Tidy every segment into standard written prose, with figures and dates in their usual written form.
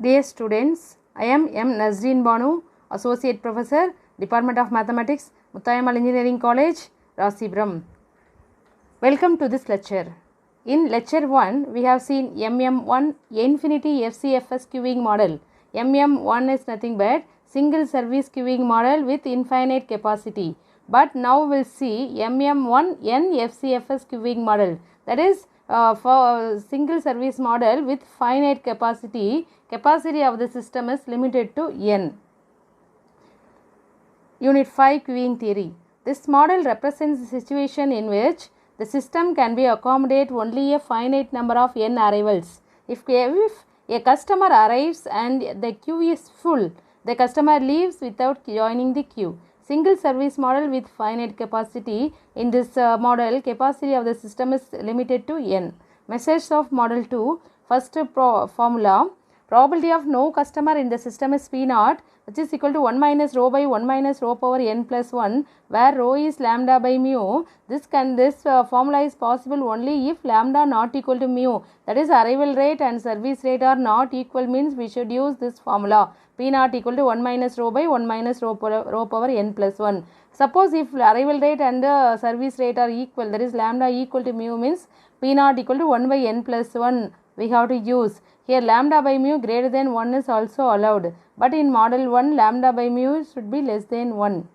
Dear students, I am M. Nazreen Banu, Associate Professor, Department of Mathematics, Muttayamal Engineering College, Rasibram. Welcome to this lecture. In lecture 1, we have seen MM1 Infinity FCFS queuing model. MM1 is nothing but single service queuing model with infinite capacity. But now we'll see MM1 N FCFS queuing model. That is for single service model with finite capacity. Capacity of the system is limited to N. Unit 5 Queuing Theory. This model represents a situation in which the system can be accommodate only a finite number of N arrivals. If a customer arrives and the queue is full, the customer leaves without joining the queue. Single service model with finite capacity. In this model, capacity of the system is limited to N. Message of model 2. First formula. Probability of no customer in the system is P0, which is equal to 1 minus rho by 1 minus rho power n plus 1, where rho is lambda by mu. This formula is possible only if lambda not equal to mu. That is, arrival rate and service rate are not equal, means we should use this formula. P0 equal to 1 minus rho by 1 minus rho power n plus 1. Suppose if arrival rate and service rate are equal, that is lambda equal to mu, means P0 equal to 1 by n plus 1 we have to use. Here lambda by mu greater than 1 is also allowed, but in model 1 lambda by mu should be less than 1.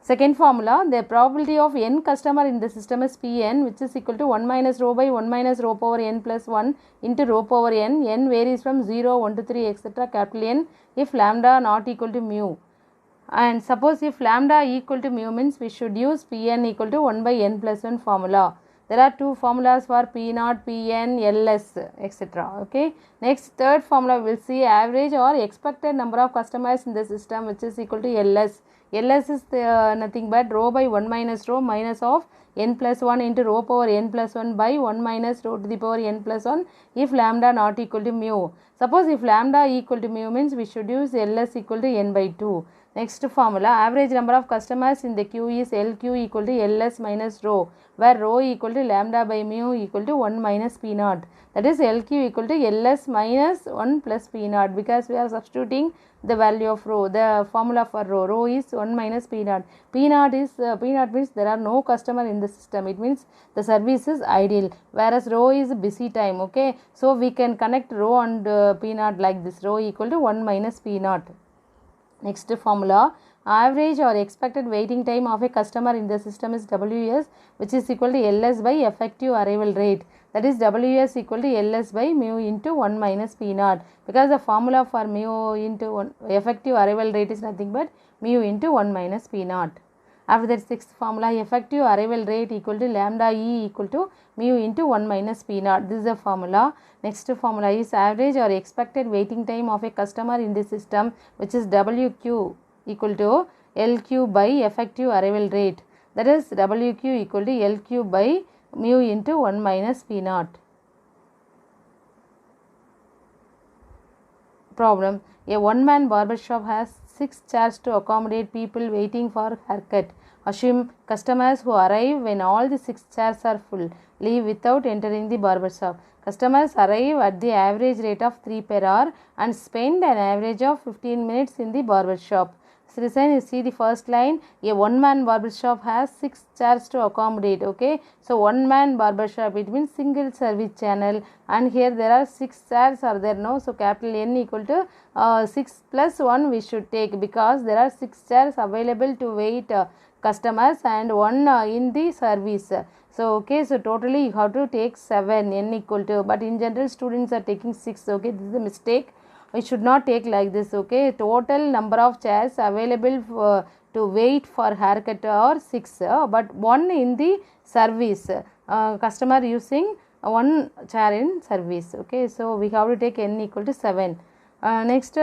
Second formula, the probability of n customer in the system is Pn, which is equal to 1 minus rho by 1 minus rho power n plus 1 into rho power n. N varies from 0, 1 to 3 etc. capital N if lambda not equal to mu. And suppose if lambda equal to mu, means we should use Pn equal to 1 by n plus 1 formula. There are two formulas for P0, Pn, Ls, etc. Okay. Next, third formula we will see average or expected number of customers in the system, which is equal to Ls. Ls is nothing but rho by 1 minus rho minus of n plus 1 into rho power n plus 1 by 1 minus rho to the power n plus 1 if lambda not equal to mu. Suppose if lambda equal to mu, means we should use Ls equal to n by 2. Next formula, average number of customers in the queue is LQ equal to Ls minus rho, where rho equal to lambda by mu equal to 1 minus P0. That is, LQ equal to Ls minus 1 plus P0, because we are substituting the value of rho. The formula for rho is 1 minus P0. P0 means there are no customer in the system. It means the service is ideal, whereas rho is busy time. Okay, so we can connect rho and P0 like this. Rho equal to 1 minus P0. Next formula, average or expected waiting time of a customer in the system is Ws, which is equal to Ls by effective arrival rate. That is, Ws equal to Ls by mu into 1 minus P0, because the formula for mu into effective arrival rate is nothing but mu into 1 minus P0. After that, sixth formula, effective arrival rate equal to lambda E equal to mu into 1 minus P0. This is the formula. Next formula is average or expected waiting time of a customer in the system, which is WQ equal to LQ by effective arrival rate. That is, WQ equal to LQ by mu into 1 minus P0. Problem. A one-man barber shop has 6 chairs to accommodate people waiting for haircut. Assume customers who arrive when all the 6 chairs are full leave without entering the barber shop. Customers arrive at the average rate of 3 per hour and spend an average of 15 minutes in the barber shop. So, you see the first line, a one-man barber shop has 6 chairs to accommodate. Okay, so one-man barber shop, it means single service channel, and here there are 6 chairs are there, no? So capital N equal to 6 plus 1 we should take, because there are 6 chairs available to wait customers and 1 in the service. So okay, so totally you have to take 7, N equal to, but in general students are taking 6. Okay, this is a mistake. We should not take like this. Okay, total number of chairs available to wait for haircut are 6, but 1 in the service. Customer using 1 chair in service. Okay, so we have to take N equal to 7. Next,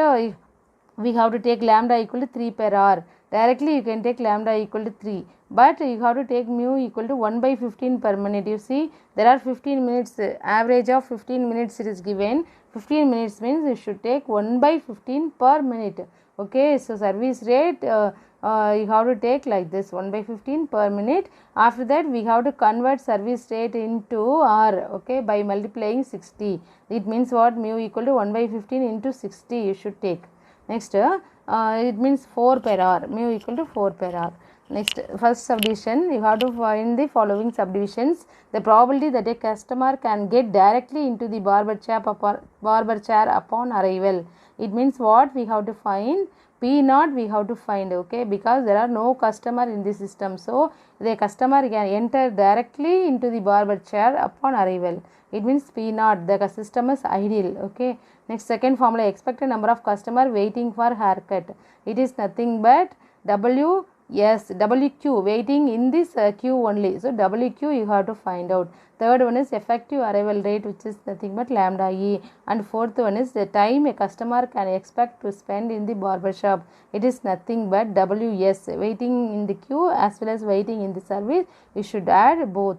we have to take lambda equal to 3 per hour. Directly you can take lambda equal to 3. but you have to take mu equal to 1 by 15 per minute. You see there are 15 minutes, average of 15 minutes it is given. 15 minutes means you should take 1 by 15 per minute. Okay, so service rate you have to take like this, 1 by 15 per minute. After that we have to convert service rate into R, okay, by multiplying 60. It means what? Mu equal to 1 by 15 into 60 you should take. Next it means 4 per hour, mu equal to 4 per hour. Next, first subdivision, you have to find the following subdivisions. The probability that a customer can get directly into the barber chair upon arrival. It means what? We have to find P naught, we have to find, okay, because there are no customer in the system. So the customer can enter directly into the barber chair upon arrival. It means P naught, the system is ideal. Okay. Next, second formula, expected number of customer waiting for haircut. It is nothing but WQ, waiting in this queue only. So WQ you have to find out. Third one is effective arrival rate, which is nothing but lambda E. And fourth one is the time a customer can expect to spend in the barber shop. It is nothing but WS, waiting in the queue as well as waiting in the service. You should add both.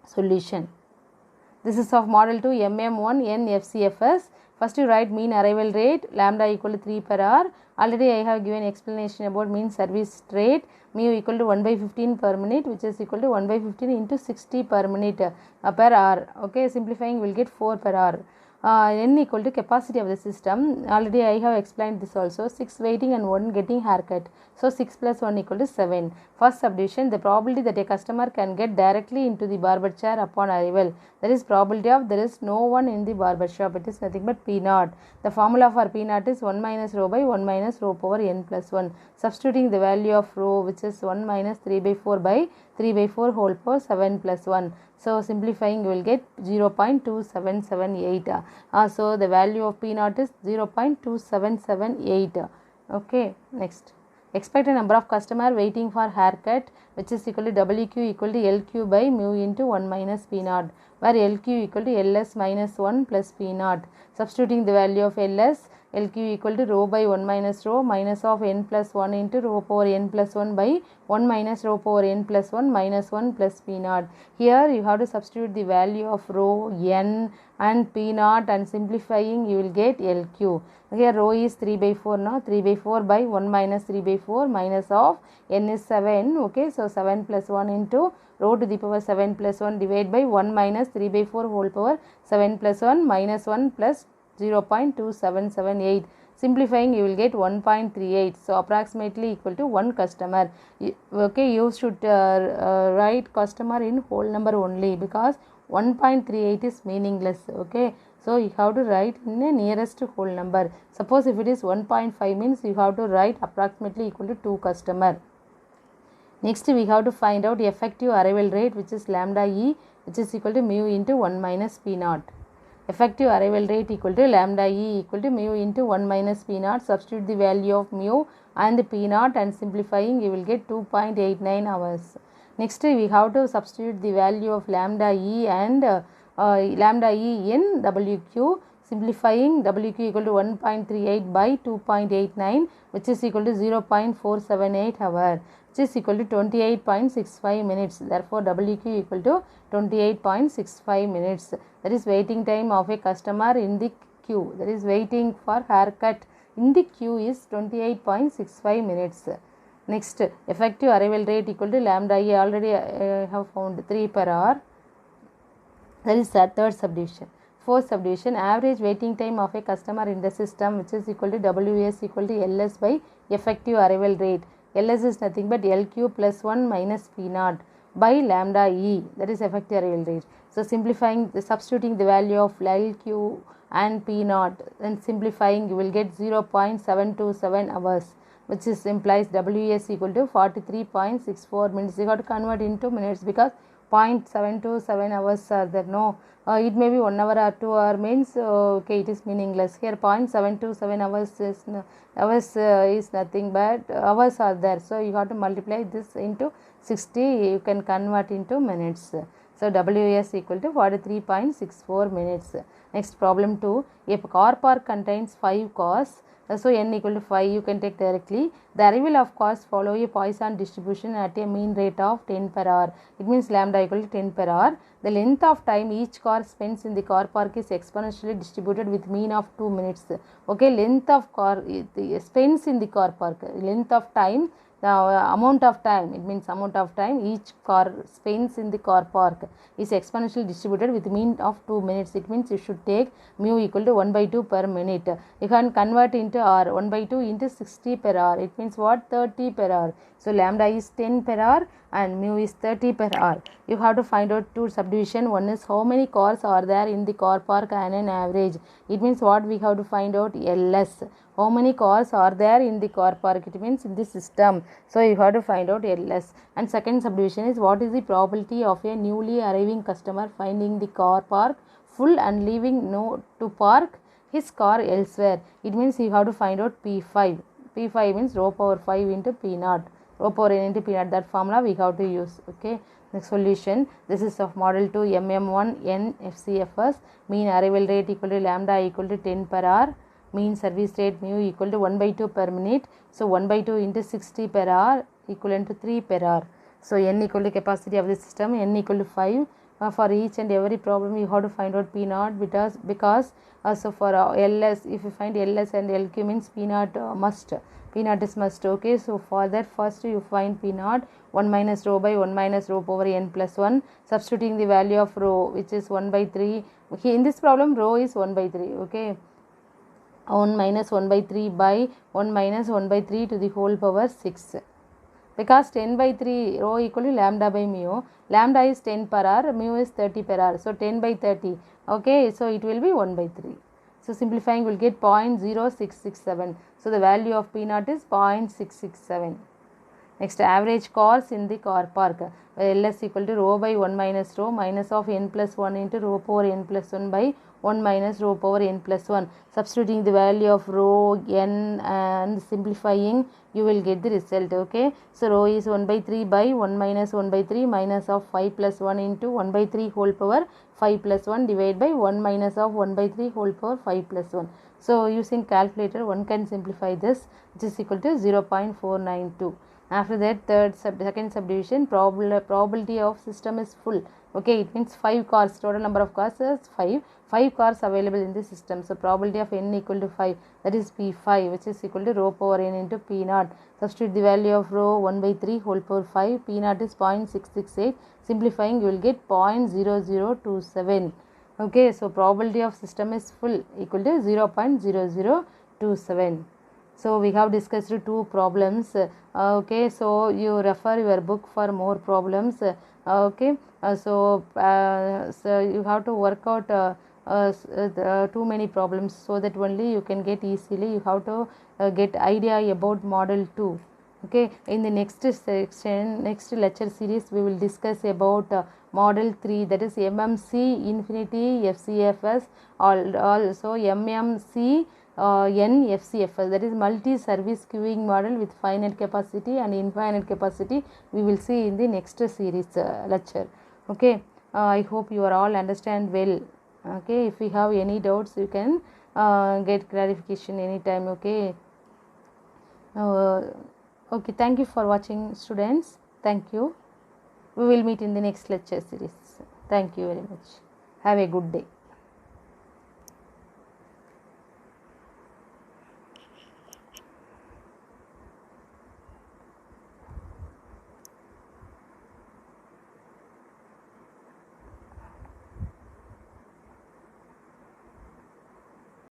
Solution. This is of model 2 MM1 NFCFS. First you write mean arrival rate, lambda equal to 3 per hour. Already I have given explanation about mean service rate, mu equal to 1 by 15 per minute, which is equal to 1 by 15 into 60 per minute per hour. Okay, simplifying we will get 4 per hour. N equal to capacity of the system. Already I have explained this also. 6 waiting and 1 getting haircut. So 6 plus 1 equal to 7. First subdivision, the probability that a customer can get directly into the barber chair upon arrival. That is probability of there is no one in the barber shop. It is nothing but P naught. The formula for P naught is 1 minus rho by 1 minus rho power n plus 1. Substituting the value of rho, which is 1 minus 3 by 4 by 3 by 4 whole power 7 plus 1. So simplifying you will get 0.2778. So the value of P naught is 0.2778. Okay, next. Expected number of customer waiting for haircut, which is equal to WQ equal to LQ by mu into 1 minus P naught, where LQ equal to LS minus 1 plus P naught. Substituting the value of LS, LQ equal to rho by 1 minus rho minus of n plus 1 into rho power n plus 1 by 1 minus rho power n plus 1 minus 1 plus P naught. Here you have to substitute the value of rho, n and P naught, and simplifying you will get LQ. Here rho is 3 by 4 now, 3 by 4 by 1 minus 3 by 4 minus of n is 7. Okay, so 7 plus 1 into rho to the power 7 plus 1 divided by 1 minus 3 by 4 whole power 7 plus 1 minus 1 plus 0.2778. Simplifying you will get 1.38. So approximately equal to 1 customer. Okay, you should write customer in whole number only, because 1.38 is meaningless. Okay, so you have to write in the nearest whole number. Suppose if it is 1.5 means you have to write approximately equal to 2 customer. Next we have to find out effective arrival rate, which is lambda E, which is equal to mu into 1 minus P naught. Effective arrival rate equal to lambda E equal to mu into 1 minus P naught. Substitute the value of mu and P naught, and simplifying you will get 2.89 hours. Next we have to substitute the value of lambda E and lambda E in WQ. Simplifying, WQ equal to 1.38 by 2.89, which is equal to 0.478 hour, which is equal to 28.65 minutes. Therefore WQ equal to 28.65 minutes. That is waiting time of a customer in the queue. That is waiting for haircut in the queue is 28.65 minutes. Next, effective arrival rate equal to lambda E. Already have found 3 per hour. That is the third subdivision. Fourth subdivision, average waiting time of a customer in the system, which is equal to WS equal to LS by effective arrival rate. LS is nothing but LQ plus 1 minus P naught by lambda E, that is effective arrival rate. So simplifying, substituting the value of LQ and P naught, then simplifying you will get 0.727 hours, which is implies WS equal to 43.64 minutes. You got to convert into minutes, because 0.727 hours are there. No, it may be 1 hour or 2 hour means okay, it is meaningless. Here 0.727 hours is nothing but hours are there. So you have to multiply this into 60. You can convert into minutes. So WS equal to 43.64 minutes. Next, problem 2. A car park contains 5 cars. So n equal to 5 you can take directly. The arrival of cars follow a Poisson distribution at a mean rate of 10 per hour. It means lambda equal to 10 per hour. The length of time each car spends in the car park is exponentially distributed with mean of 2 minutes. Okay, length of car spends in the car park, length of time, the amount of time, it means amount of time each car spends in the car park is exponentially distributed with mean of 2 minutes. It means you should take mu equal to 1 by 2 per minute. You can convert into hour, 1 by 2 into 60 per hour. It means what? 30 per hour. So lambda is 10 per hour and mu is 30 per hour. You have to find out two subdivision. One is how many cars are there in the car park and an average. It means what we have to find out? LS. How many cars are there in the car park? It means in the system. So you have to find out LS. And second subdivision is what is the probability of a newly arriving customer finding the car park full and leaving no to park his car elsewhere. It means you have to find out P5. P5 means rho power 5 into P naught. Rho power n into P naught. That formula we have to use. Okay. Next solution. This is of model 2 MM1 N FCFS. Mean arrival rate equal to lambda equal to 10 per hour. Mean service rate mu equal to 1 by 2 per minute. So 1 by 2 into 60 per hour equivalent to 3 per hour. So n equal to capacity of the system, n equal to 5. For each and every problem you have to find out P naught because so for LS, if you find LS and LQ means P naught must. P naught is must. Okay, so for that first you find P naught 1 minus rho by 1 minus rho power n plus 1, substituting the value of rho which is 1 by 3. Okay, in this problem rho is 1 by 3. Okay, 1 minus 1 by 3 by 1 minus 1 by 3 to the whole power 6. Because 10 by 3 rho equal to lambda by mu. Lambda is 10 per hour, mu is 30 per hour. So 10 by 30. Okay, so it will be 1 by 3. So simplifying will get 0.0667. So the value of P naught is 0.667. Next, average cars in the car park. LS equal to rho by 1 minus rho minus of n plus 1 into rho power n plus 1 by 1 minus rho power n plus 1. Substituting the value of rho n and simplifying, you will get the result. Okay, so rho is 1 by 3 by 1 minus 1 by 3 minus of 5 plus 1 into 1 by 3 whole power 5 plus 1 divided by 1 minus of 1 by 3 whole power 5 plus 1. So using calculator one can simplify this, which is equal to 0.492. After that second subdivision, probability of system is full. Okay, it means 5 cars, total number of cars is 5 cars available in the system. So probability of n equal to 5, that is P5, which is equal to rho power n into P naught. Substitute the value of rho 1 by 3 whole power 5, P naught is 0.668. Simplifying, you will get 0.0027. Okay, so probability of system is full equal to 0.0027. So we have discussed two problems. Okay, so you refer your book for more problems. Okay, so you have to work out too many problems so that only you can get easily. You have to get idea about model 2. Okay, in the next section, next lecture series, we will discuss about model 3, that is MMC Infinity FCFS, also MMC NFCFS, that is multi-service queuing model with finite capacity and infinite capacity. We will see in the next series lecture. Okay, I hope you are all understand well. Okay, if you have any doubts, you can get clarification anytime. Okay. Okay, thank you for watching, students. Thank you. We will meet in the next lecture series. Thank you very much. Have a good day.